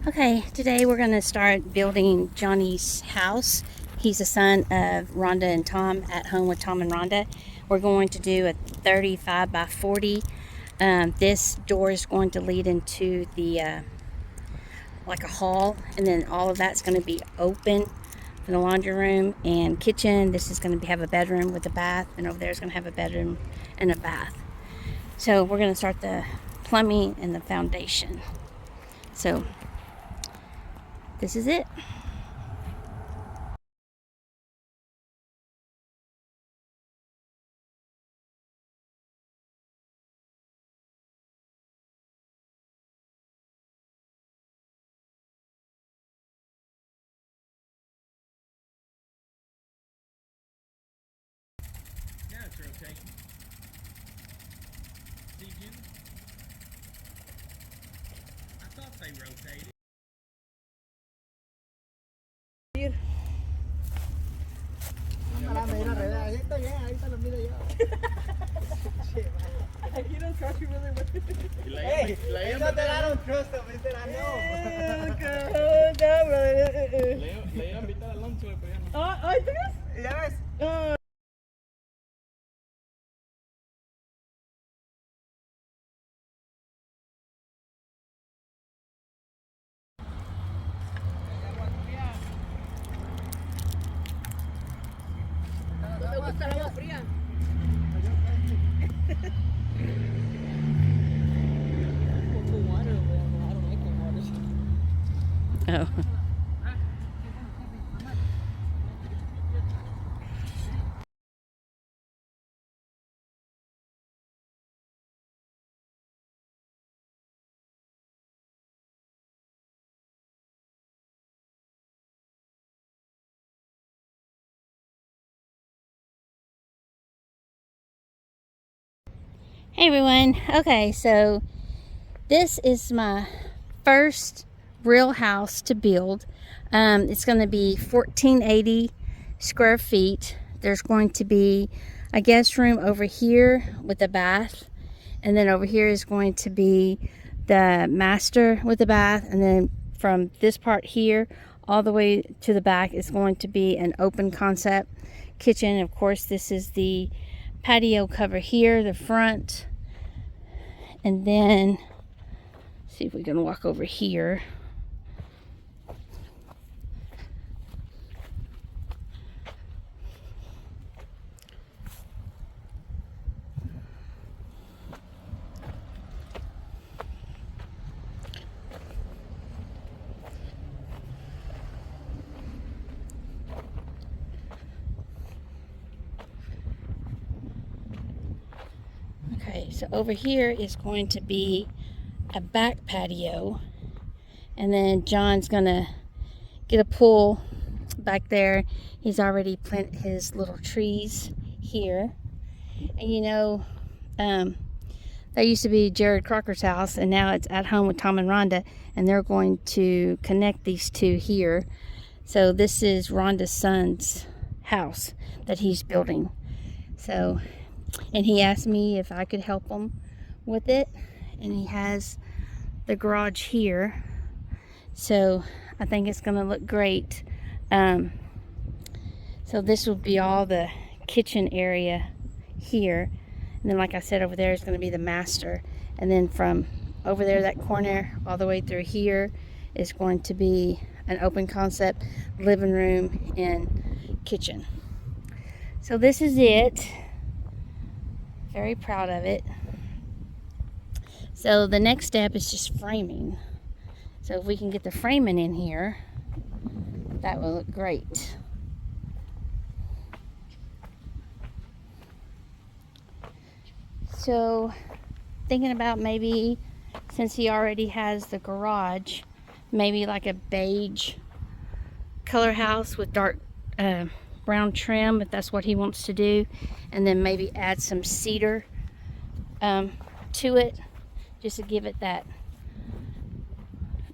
Okay, today we're going to start building Johnny's house. He's the son of Rhonda and Tom, at home with Tom and Rhonda. We're going to do a 35 by 40. This door is going to lead into the like a hall, and then all of that's going to be open for the laundry room and kitchen. This is going to have a bedroom with a bath, and over there is going to have a bedroom and a bath. So we're going to start the plumbing and the foundation. So this is it. Now it's rotating. See, Jim? I thought they rotated. You don't trust me really with Hey, it's not that I don't trust them, it's that I know. Le iba a invitar al lunch, pero ya no. Ay, ¿tú ves? ¿Ya ves? ¿No te gusta el agua fría? Oh. Hey everyone. Okay, so this is my first real house to build. It's going to be 1480 square feet. There's going to be a guest room over here with a bath, and then over here is going to be the master with the bath, and then from this part here all the way to the back is going to be an open concept kitchen. Of course, this is the patio cover here, the front, and then see if we can walk over here. Okay, so over here is going to be a back patio, and then John's gonna get a pool back there. He's already planted his little trees here, and you know, that used to be Jared Crocker's house, and now it's at home with Tom and Rhonda, and they're going to connect these two here. So this is Rhonda's son's house that he's building. So, and he asked me if I could help him with it, and he has the garage here, so I think it's gonna look great. So this will be all the kitchen area here, and then like I said, over there is going to be the master, and then from over there, that corner all the way through here is going to be an open concept living room and kitchen. So this is it. Very proud of it. So the next step is just framing. So if we can get the framing in here, that will look great. So thinking about maybe, since he already has the garage, maybe like a beige color house with dark brown trim, if that's what he wants to do, and then maybe add some cedar to it, just to give it that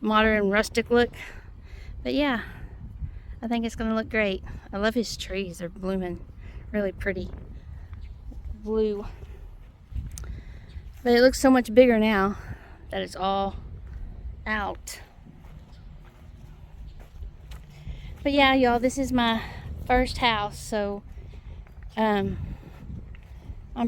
modern rustic look. But yeah, I think it's gonna look great. I love his trees, they're blooming really pretty blue. But it looks so much bigger now that it's all out. But yeah, y'all, this is my first house, so I'm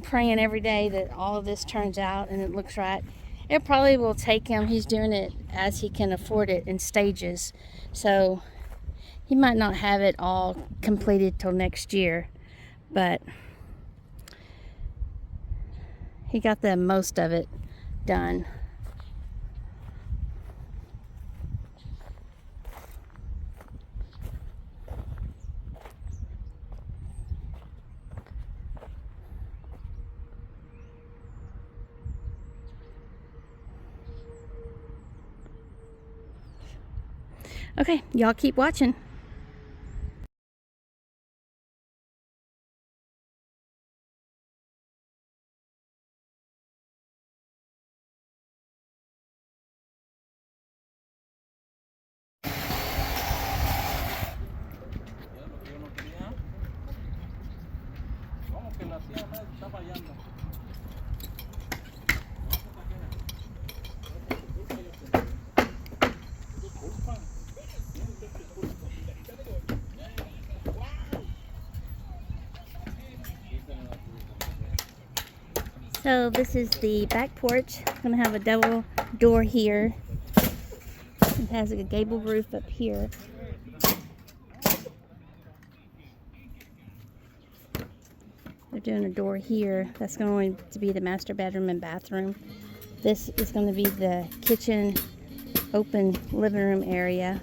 praying every day that all of this turns out and it looks right. It probably will take him, he's doing it as he can afford it in stages, so he might not have it all completed till next year, but he got the most of it done. Okay, y'all keep watching. So this is the back porch. It's gonna have a double door here. It has a gable roof up here. They're doing a door here. That's going to be the master bedroom and bathroom. This is going to be the kitchen, open living room area.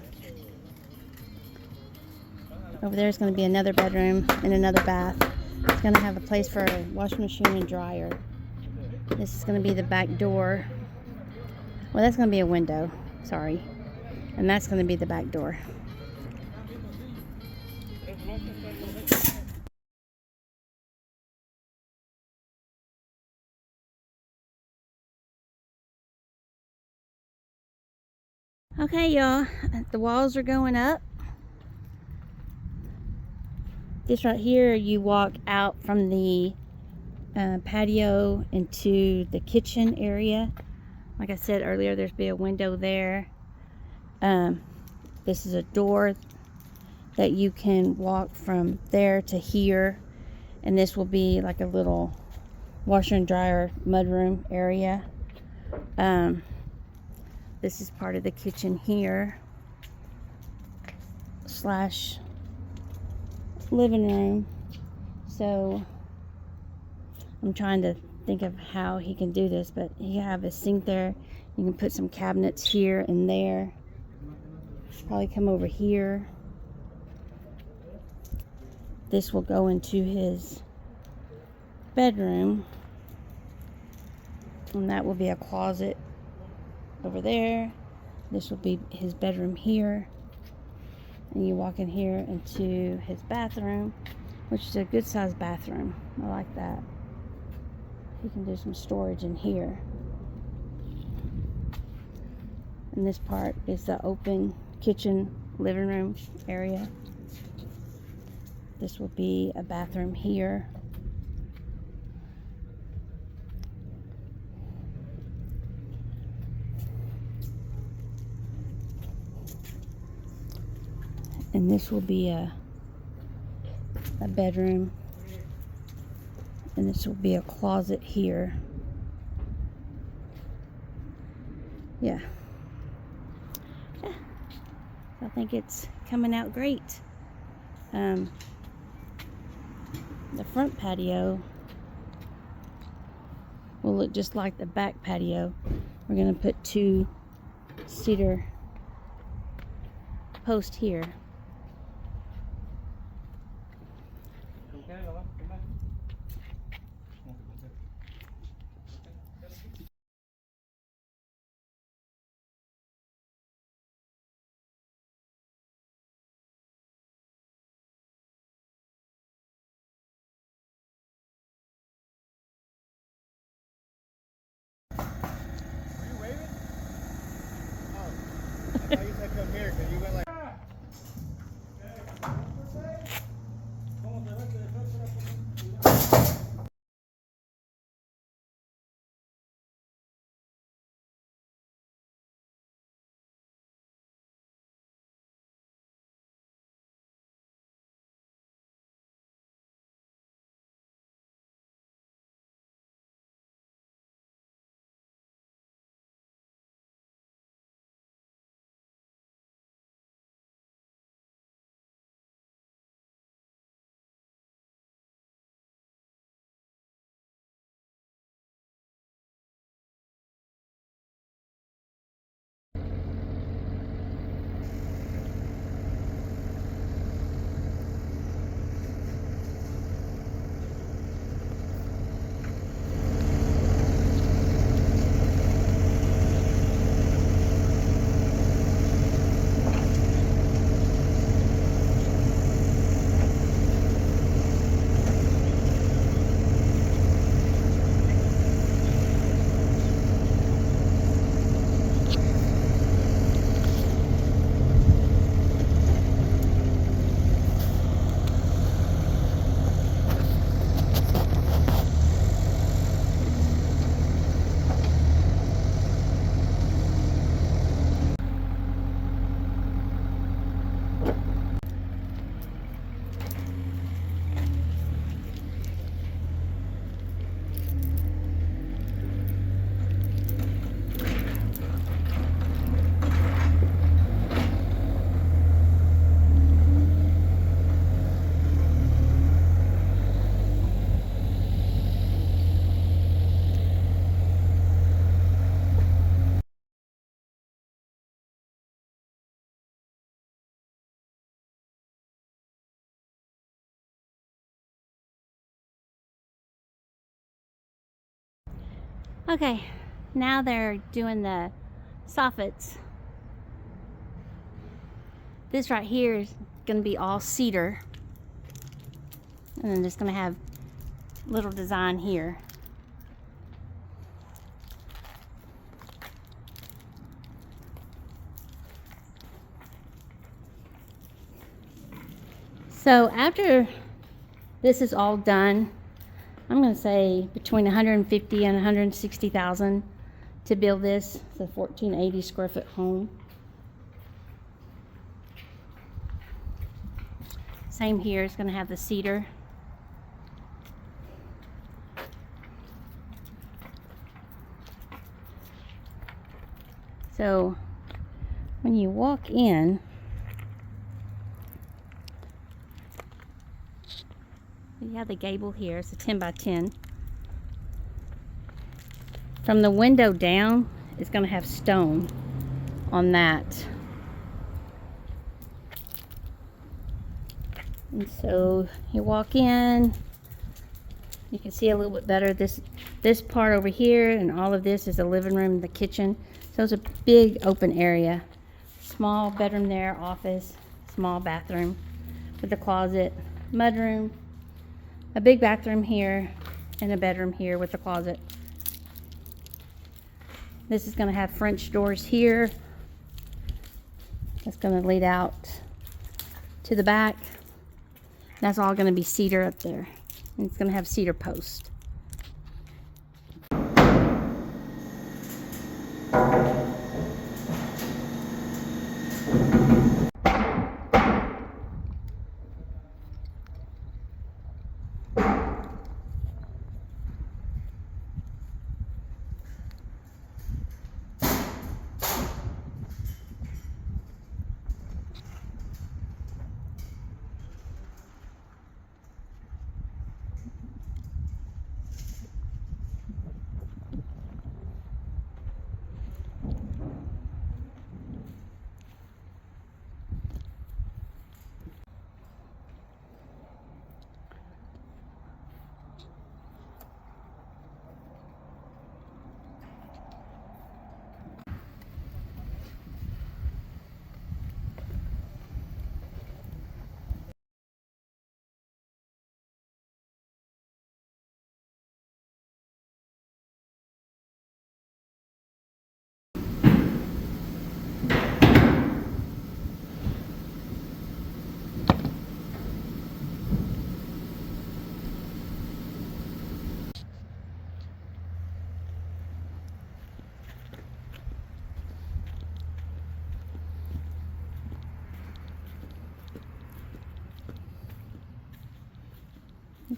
Over there is going to be another bedroom and another bath. It's going to have a place for a washing machine and dryer. This is going to be the back door. Well, that's going to be a window. Sorry. And that's going to be the back door. Okay, y'all. The walls are going up. This right here, you walk out from the patio into the kitchen area. Like I said earlier, there's be a window there. This is a door that you can walk from there to here, and this will be like a little washer and dryer mudroom area. This is part of the kitchen here slash living room. So I'm trying to think of how he can do this, but you have a sink there. You can put some cabinets here and there. Probably come over here. This will go into his bedroom, and that will be a closet over there. This will be his bedroom here, and you walk in here into his bathroom, which is a good sized bathroom. I like that. You can do some storage in here. And this part is the open kitchen living room area. This will be a bathroom here. And this will be a bedroom. And this will be a closet here. Yeah. I think it's coming out great. The front patio will look just like the back patio. We're going to put 2 cedar posts here. I thought you said come here because you went like. Okay, now they're doing the soffits. This right here is gonna be all cedar. And then just gonna have little design here. So after this is all done, I'm going to say between 150 and 160,000 to build this. It's a 1480 square foot home. Same here, it's going to have the cedar. So when you walk in, you have the gable here. It's a 10 by 10. From the window down, it's going to have stone on that. And so you walk in, you can see a little bit better this part over here, and all of this is the living room, the kitchen. So it's a big open area. Small bedroom there, office, small bathroom with a closet, mudroom, a big bathroom here, and a bedroom here with a closet. This is going to have French doors here. That's going to lead out to the back. That's all going to be cedar up there. And it's going to have cedar posts.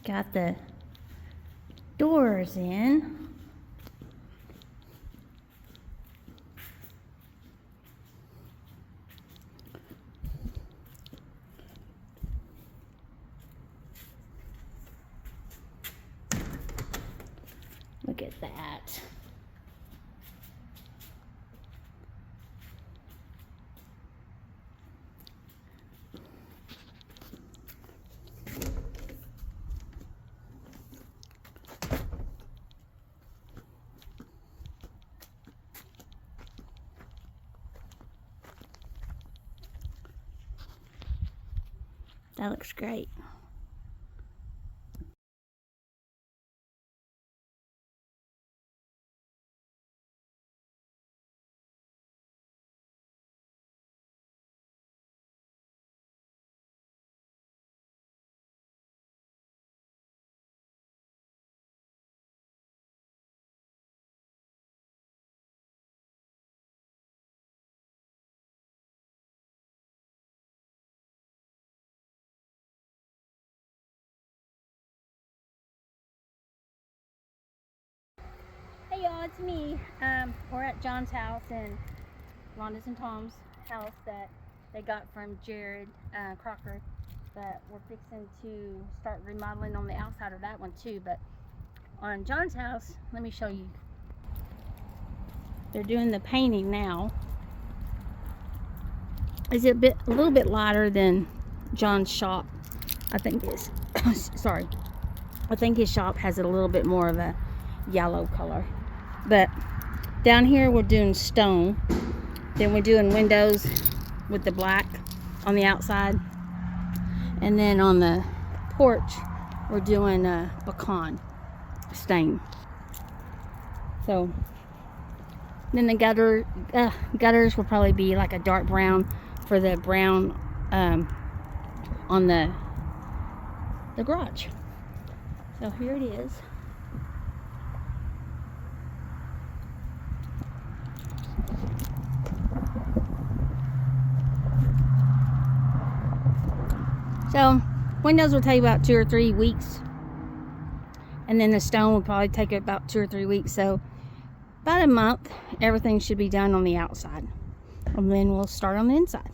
Got the doors in. Look at that. That looks great. Hey y'all, it's me. We're at John's house and Rhonda's and Tom's house that they got from Jared Crocker, that we're fixing to start remodeling on the outside of that one too. But on John's house, let me show you. They're doing the painting now. Is it a little bit lighter than John's shop? I think it's sorry. I think his shop has a little bit more of a yellow color. But down here we're doing stone. Then we're doing windows with the black on the outside. And then on the porch we're doing pecan stain. So then the gutters will probably be like a dark brown for the brown on the garage. So here it is. So windows will take about 2 or 3 weeks, and then the stone will probably take about 2 or 3 weeks. So about a month, everything should be done on the outside, and then we'll start on the inside.